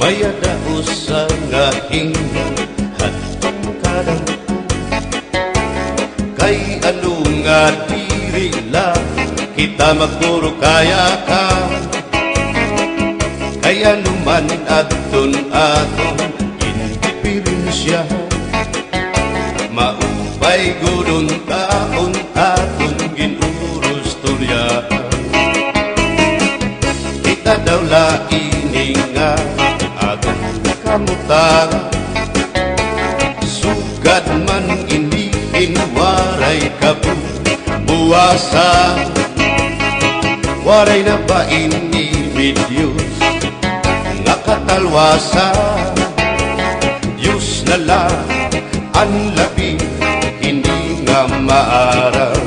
Mayadaos sa ngahing hatong kadang kay ano nga diri lang kita magturo kaya ka kaya naman aton indiferensya maupay gudon taon aton ginurus turya kita daw laini nga aton kamutan sugad man iniin waray kabuwasan waray na ba ini Diyos nga katalwasan Diyos na lang ang labi hindi nga maaram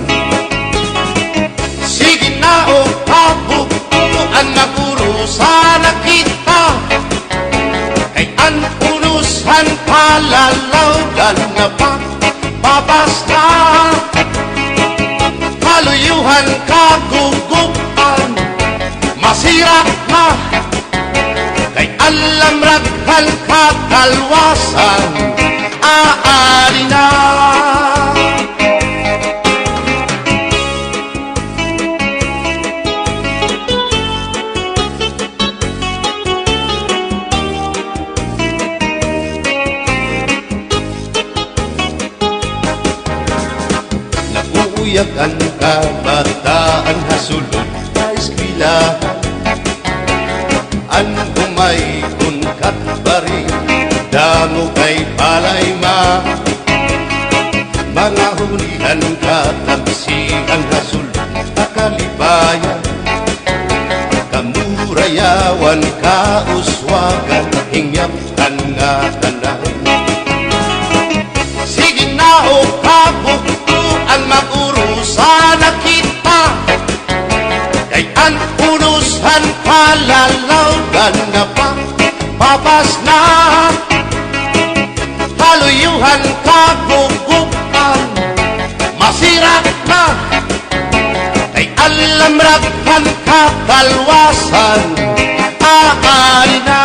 sige na o kabukuan na kurusan na kita kay ang unusan palalawgan na babasta kaluyuhan kagugupan masira na kay alam raghan kakalwasan aari na Naguyag ang kabataan hasulod sa eskwelahan ang humay kunkat bari damo kay palay mga hulihan katabsihan hasulod kakalibayan kamurayawan kauswagan hingyapkan nga tanan sige na o kabukuan magurusan na kita kay ang unusan palalawgan na babas na haluyuhan kagugupan masira na kay alam raghan kakalwasan aari na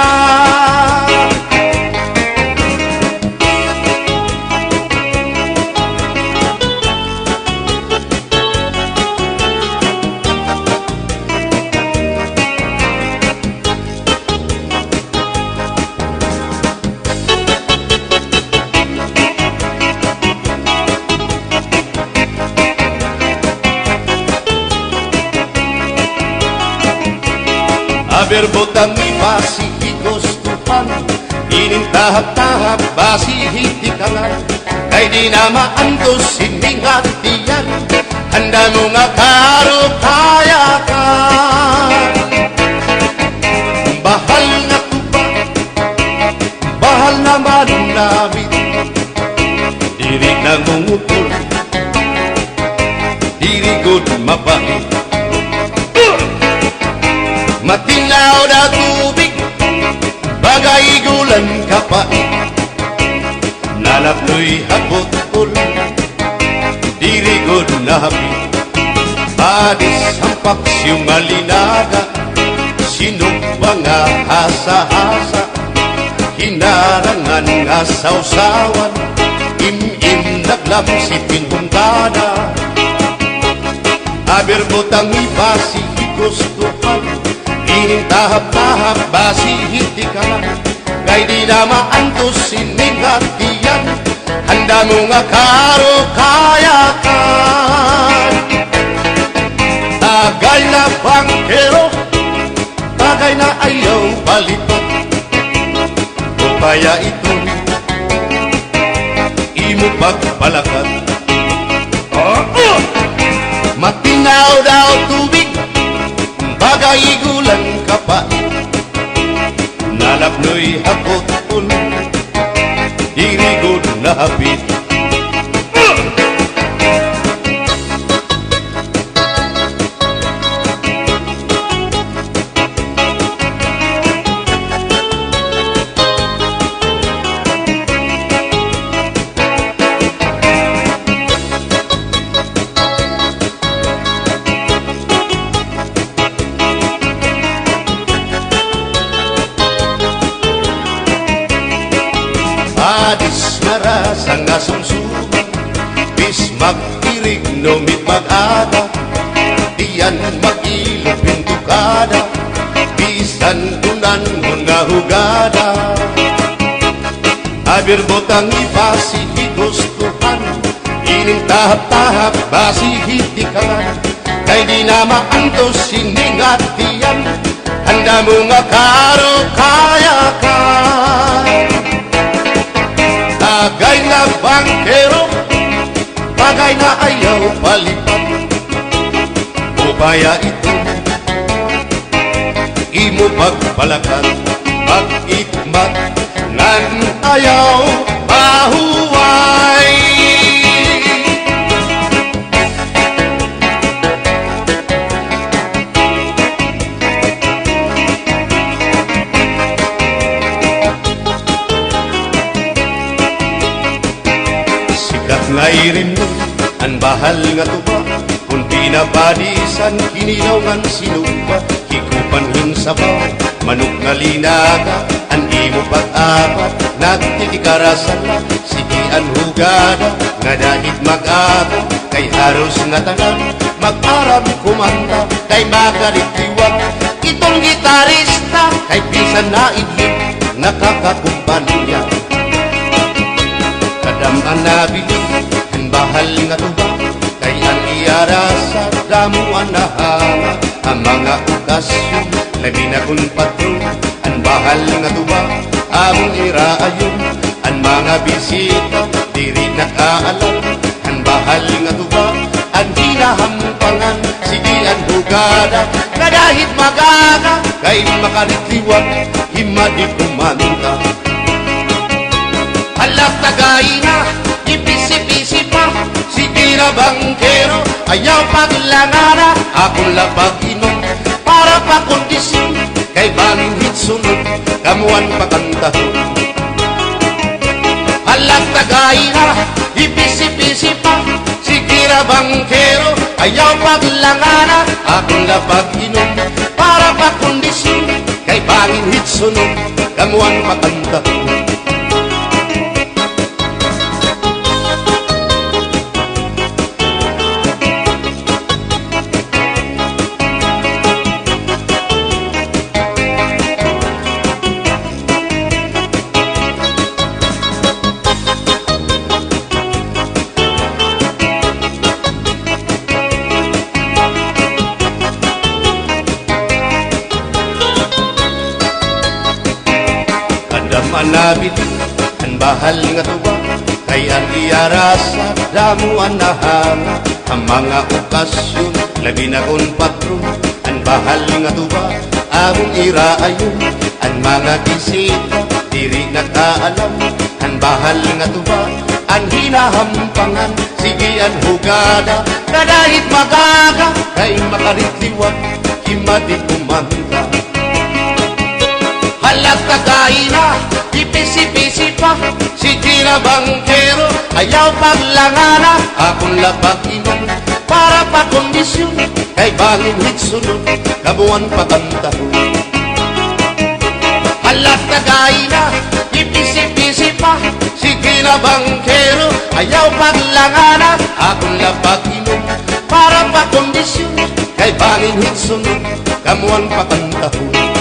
berbotang basi higustupan inintahap-tahap basi hitikangan kay di na maantos hindi ngatiyan handa mo nga kaya ka bahal na tuba bahal naman namin diri na ngungutol diri good mabait matinaw na tubig bagay gulan kapait nalapnoy hapot-ul dirigod na hapit adis hampak siyong alinaga sinugba nga hasa-hasa hinarangan nga sausawan im-im naglamsipin hungkada aberbotang ibasi higustuhan inintahap-tahap basi hitikan kay di na maantos siningatiyan handa mo nga kaya tagay na bangkero tagay na ayaw balitot upaya ito imo pagpalakat matinaw daw tubig bagay gulan kapait nalapnoy hapot-ul dirigod na hapit madismara sa nga sumsuman, bis magtirig no mit mag-ada, diyan mag-ilog pintukada, bisan tunan nga hugada. Abir botang ipasi higustuhan, ining tahap-tahap basi hitikalan, kay di na maantos siningatian, handa mo nga karo kaya ka. Tagay na bangkero, bagay na ayaw palipat, upaya ito imo pagpalakat, pag-ikmat nan ayaw mahuway. Sikat ngay rin mo ang bahal nga tuba, kung pinapadisan kinilaw ng sinuba, hikupan yung sabaw, manok nga linaga, ang imo pag-apat, nagtitikarasan lang, sige ang hugada, nga dahit mag-aga, kay haros nga tanan, mag-aram kumanda, kay makalitiwag, itong gitarista, kay pisan na idlip, nakakakumpanya. Kadam-an nabili, ang bahal nga tuba, kay ang iyara sa damuan na hanga, ang mga okasyon, labi na kung patron, ang bahal nga tuba, among iraayon, ang mga bisita, diri nakaalam, ang bahal nga tuba, ang hinahampangan, sige ang hugada, kadahit magaga, kay makaritiwag, himadi kumanta. Halak tagay na, ipisi-pisi pa, sige na bangkero, ayaw paglangana, akong labag inom, para pa kondisyon, kay bangin hit sunod, kamuan pakantahon. Halak tagay na, ipisi-pisi pa, sige na bangkero, ayaw paglangana, akong labag inom, para pa kondisyon, kay bangin hit sunod, kamuan pakantahon. Manabit ang bahal nga tuba, kay ang iyara sa damuan na hanga, ang mga okasyon, labi na kung patron, ang bahal nga tuba, among iraayon, ang mga bisita, diri nakaalam, ang bahal nga tuba, ang hinahampangan, sige ang hugada, kadahit magaga, kay makaritiwag, himadi kumanta. Halat tagay na, ipisi-pisi pa, sige na bangkero, ayaw paglangana, akong labag inom, para pa kondisyon, kay bangin hit sunod, kabuan pakantahon. Halat tagay na, ipisi-pisi pa, sige na bangkero, ayaw paglangana, akong labag inom, para pa kondisyon, kay bangin hit sunod, kamuan pakantahon.